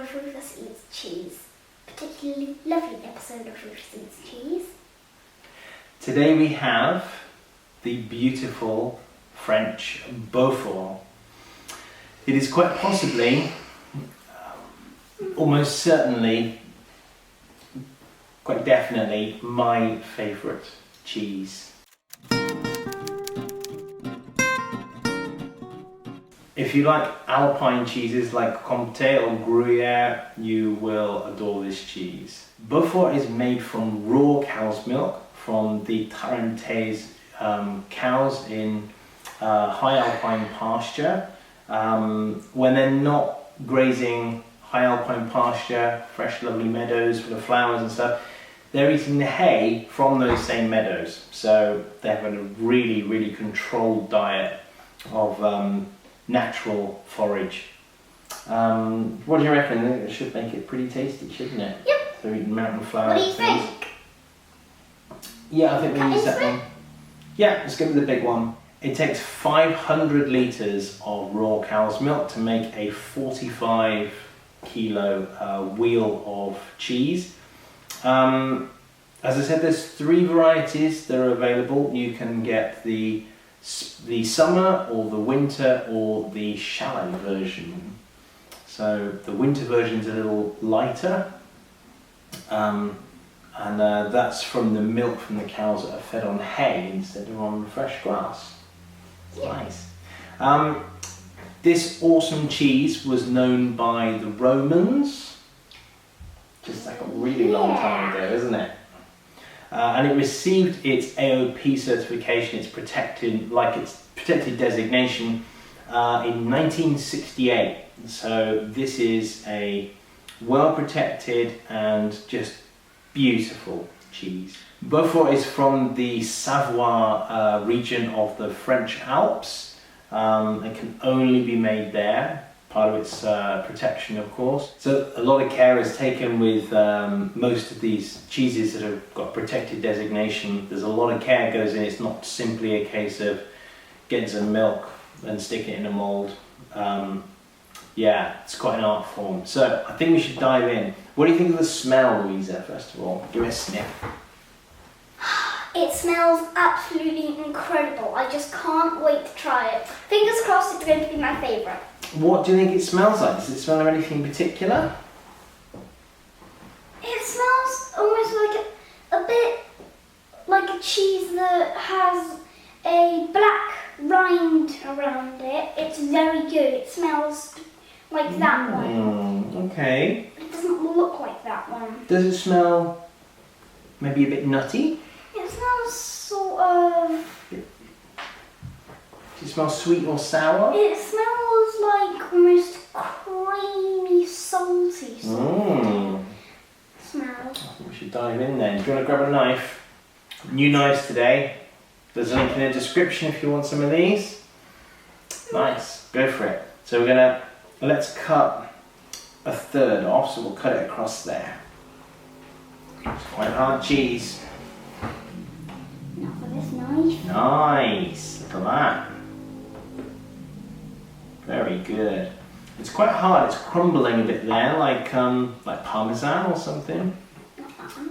of Rufus Eats Cheese. Particularly lovely episode of Rufus Eats Cheese. Today we have the beautiful French Beaufort. It is quite possibly, almost certainly, quite definitely my favourite cheese. If you like Alpine cheeses like Comté or Gruyere, you will adore this cheese. Beaufort is made from raw cow's milk from the Tarentaise cows in high alpine pasture. When they're not grazing high alpine pasture, fresh lovely meadows full of flowers and stuff, they're eating the hay from those same meadows. So they have a really, really controlled diet of natural forage. What do you reckon? It should make it pretty tasty, shouldn't it? Yep. They're eating mountain flowers. What do you think? Yeah, I think we use that one. Yeah, let's go with the big one. It takes 500 litres of raw cow's milk to make a 45 kilo wheel of cheese. As I said, there's 3 varieties that are available. You can get the summer or the winter or the chalet version. So the winter version is a little lighter, and that's from the milk from the cows that are fed on hay instead of on fresh grass. Nice. This awesome cheese was known by the Romans, just like a really long time ago, isn't it? And it received its AOP certification, its protected designation, in 1968. So this is a well protected and just beautiful cheese. Beaufort is from the Savoie region of the French Alps. It can only be made there. Part of its protection, of course. So a lot of care is taken with most of these cheeses that have got protected designation. There's a lot of care goes in. It's not simply a case of getting some milk and sticking it in a mould. Yeah, it's quite an art form. So I think we should dive in. What do you think of the smell, Louisa, first of all? Give it a sniff. It smells absolutely incredible. I just can't wait to try it. Fingers crossed it's going to be my favourite. What do you think it smells like? Does it smell of anything in particular? It smells almost like a bit like a cheese that has a black rind around it. It's very good. It smells like that one. Okay. It doesn't look like that one. Does it smell maybe a bit nutty? It smells sort of... Does it smell sweet or sour? It smells like almost creamy, salty smell. I think we should dive in then. Do you want to grab a knife? New knives today. There's a link in the description if you want some of these. Nice, go for it. So let's cut a third off, so we'll cut it across there. It's quite hard cheese. Now for this knife. Nice, look at that. Very good. It's quite hard. It's crumbling a bit there, like parmesan or something.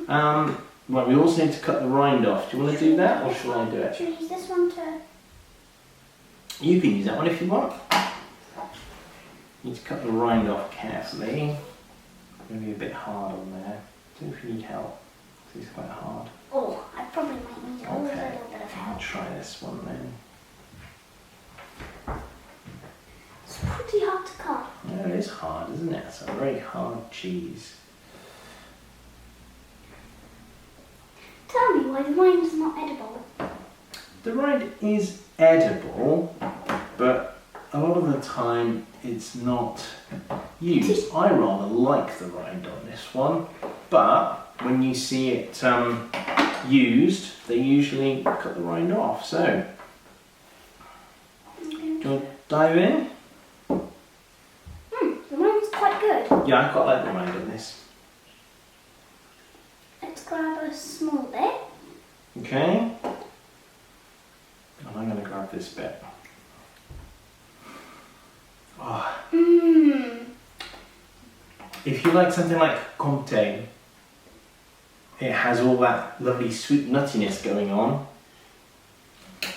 Right, we also need to cut the rind off. Do you want to do that, or shall I do it? Should we use this one to... You can use that one if you want. You need to cut the rind off carefully. Maybe a bit hard on there. I don't know if you need help. It's quite hard. Oh, I probably might need a little bit of I'll help. try this one then. It's pretty hard to cut. Yeah, it is hard, isn't it? It's a very hard cheese. Tell me why the rind is not edible. The rind is edible, but a lot of the time it's not used. I rather like the rind on this one, but when you see it used, they usually cut the rind off. So, do you want to dive in? The rind's quite good. Yeah, I quite like the rind on this. Let's grab a small bit. Okay. And I'm going to grab this bit. Oh. If you like something like Comte, it has all that lovely sweet nuttiness going on. Just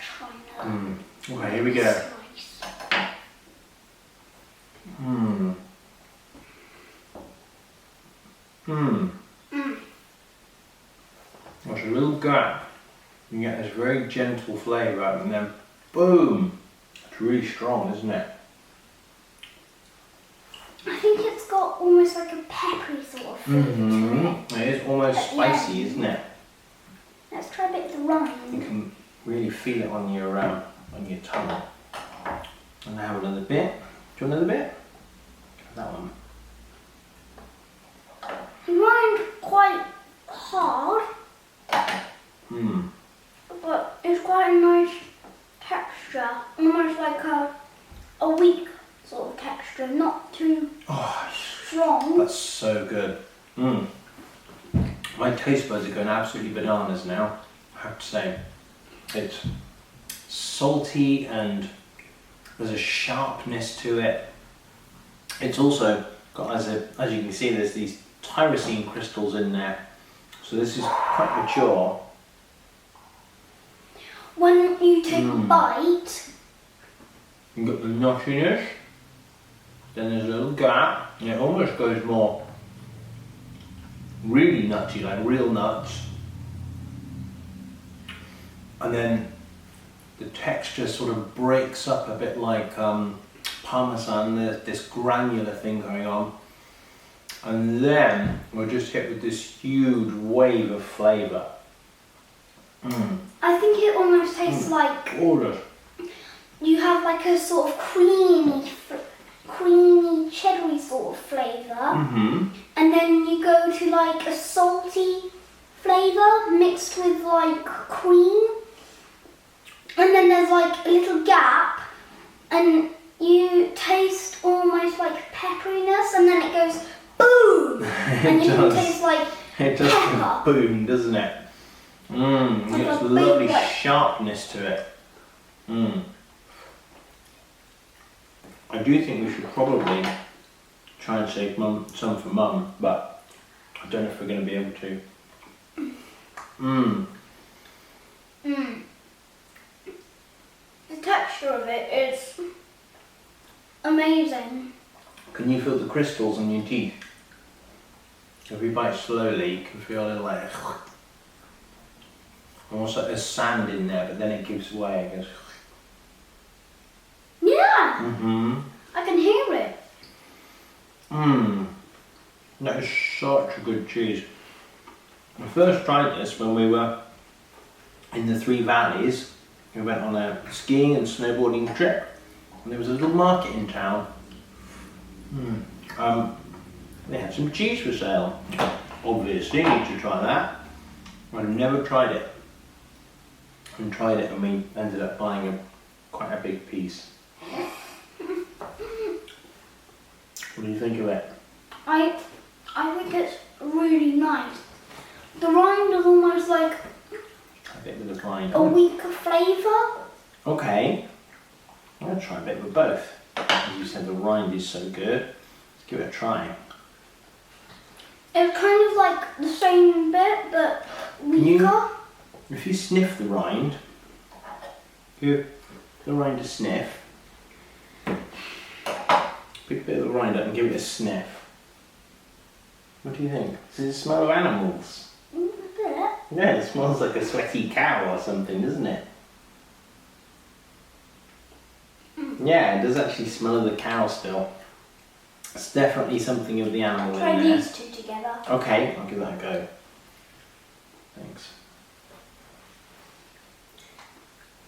try that. Okay, here we go. Slice. There's a little gap. You get this very gentle flavour, and then boom! It's really strong, isn't it? I think it's got almost like a peppery sort of flavour to it. It is almost At the spicy, end. isn't it? Let's try a bit of the You rind. can really feel it on your tongue. And now another bit. Do you want another bit? That one. The rind quite hard, but it's quite a nice texture, almost like a weak sort of texture, not too strong. That's so good. My taste buds are going absolutely bananas now, I have to say. It's salty and there's a sharpness to it. It's also got, as you can see, there's these tyrosine crystals in there. So this is quite mature. When you take a bite, You've got the nuttiness, then there's a little gap, and it almost goes more really nutty, like real nuts. And then the texture sort of breaks up a bit like Parmesan, there's this granular thing going on. And then we're just hit with this huge wave of flavour. I think it almost tastes like Gorgeous. you have like a sort of creamy, cheddary sort of flavour, and then you go to like a salty flavour mixed with like cream, and then there's like a little gap, and you taste almost like pepperiness, and then it goes boom, and you can taste like It does pepper. go boom, doesn't it? Like There's a lovely big, like- sharpness to it. I do think we should probably try and save some for Mum, but I don't know if we're going to be able to. The texture of it is amazing. Can you feel the crystals on your teeth? If you bite slowly, you can feel it like almost like there's sand in there, but then it gives way. It goes. Yeah, I can hear it. That is such a good cheese. I first tried this when we were in the Three Valleys. We went on a skiing and snowboarding trip, and there was a little market in town. They had some cheese for sale. Obviously, need to try that. I've never tried it. And tried it, and we ended up buying quite a big piece. What do you think of it? I think it's really nice. The rind is almost like A bit with the rind. a weaker flavour. Okay. I'm going to try a bit with both. As you said, the rind is so good. Let's give it a try. It's kind of like the same bit, but weaker. If you sniff the rind, give the rind a sniff. Pick a bit of the rind up and give it a sniff. What do you think? Does it smell of animals? A bit. Yeah, it smells like a sweaty cow or something, doesn't it? Yeah, it does actually smell of the cow still. It's definitely something of the animal Try in there. these two together. Okay, I'll give that a go. Thanks.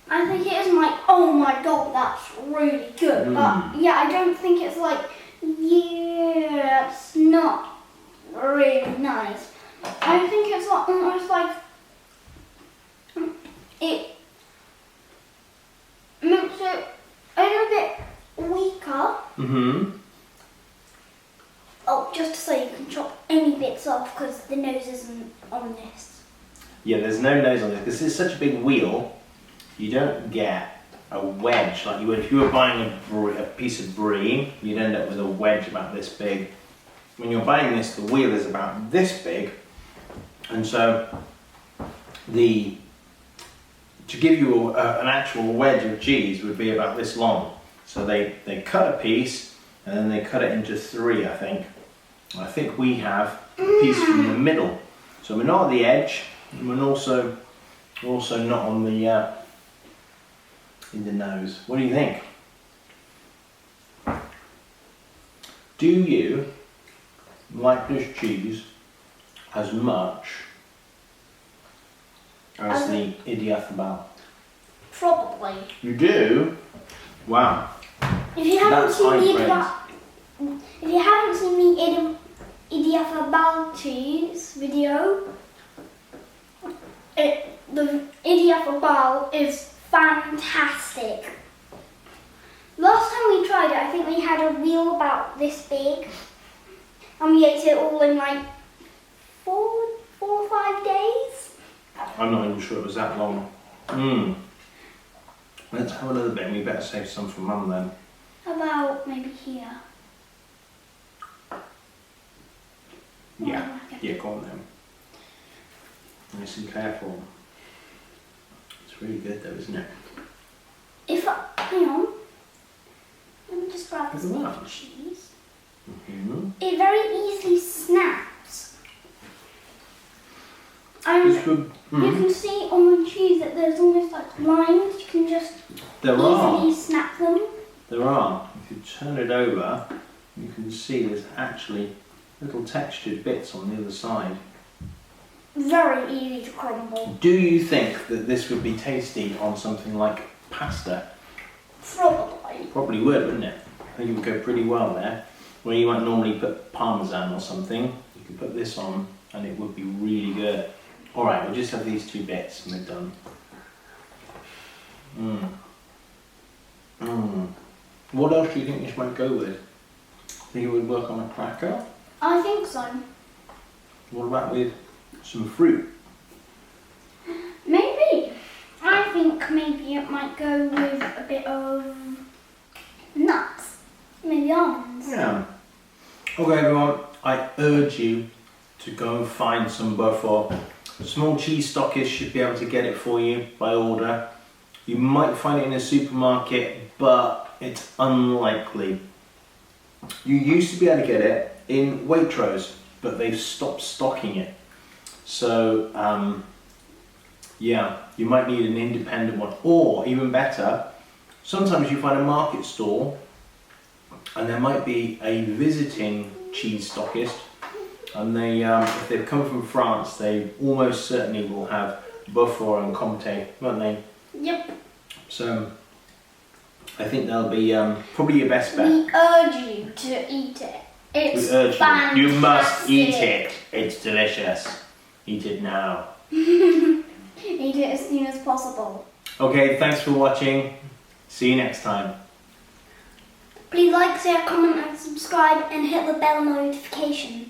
I think it isn't like, oh my god, that's really good. But yeah, I don't think it's like, yeah, it's not really nice. I think it's like, almost like it makes it a little bit weaker. Oh, just to say, you can chop any bits off because the nose isn't on this. Yeah, there's no nose on this. This is such a big wheel, you don't get a wedge, like you would if you were buying a piece of brie, you'd end up with a wedge about this big. When you're buying this, the wheel is about this big, and so to give you an actual wedge of cheese would be about this long. So they cut a piece and then they cut it into 3, I think. I think we have a piece from the middle. So we're not at the edge, and we're also not on the in the nose. What do you think? Do you like this cheese as much as the Idiathbal? Probably. You do? Wow. If you haven't That's seen high the praise. if you haven't seen the Idiathbal cheese video, the Idiathbal is fantastic. Last time we tried it, I think we had a wheel about this big, and we ate it all in like 4 or 5 days. I'm not even sure it was that long. Let's have another bit, and we better save some for Mum then. About maybe here. Yeah, go on then. Nice and careful. It's really good though, isn't it? Hang on. Let me just grab this Look bit at of that. cheese. Mm-hmm. It very easily snaps. It's good. You can see on the cheese that there's almost like lines. You can just easily snap them. There are. If you turn it over, you can see there's actually little textured bits on the other side. Very easy to crumble. Do you think that this would be tasty on something like pasta? Probably. Probably would, wouldn't it? I think it would go pretty well there. Where you might normally put parmesan or something, you could put this on and it would be really good. Alright, we'll just have these 2 bits and we're done. What else do you think this might go with? Think it would work on a cracker? I think so. What about with some fruit? Maybe. I think maybe it might go with a bit of nuts. Maybe almonds. Yeah. Okay everyone, I urge you to go and find some Beaufort. Small cheese stockists should be able to get it for you by order. You might find it in a supermarket, but it's unlikely. You used to be able to get it in Waitrose, but they've stopped stocking it. So, yeah, you might need an independent one, or even better, sometimes you find a market stall and there might be a visiting cheese stockist, and they, if they've come from France, they almost certainly will have Beaufort and Comté, won't they? Yep. So, I think that'll be probably your best bet. We urge you to eat it. It's We urge fantastic. you must eat it. It's delicious. Eat it now. Eat it as soon as possible. Okay, thanks for watching. See you next time. Please like, share, comment and subscribe and hit the bell notification.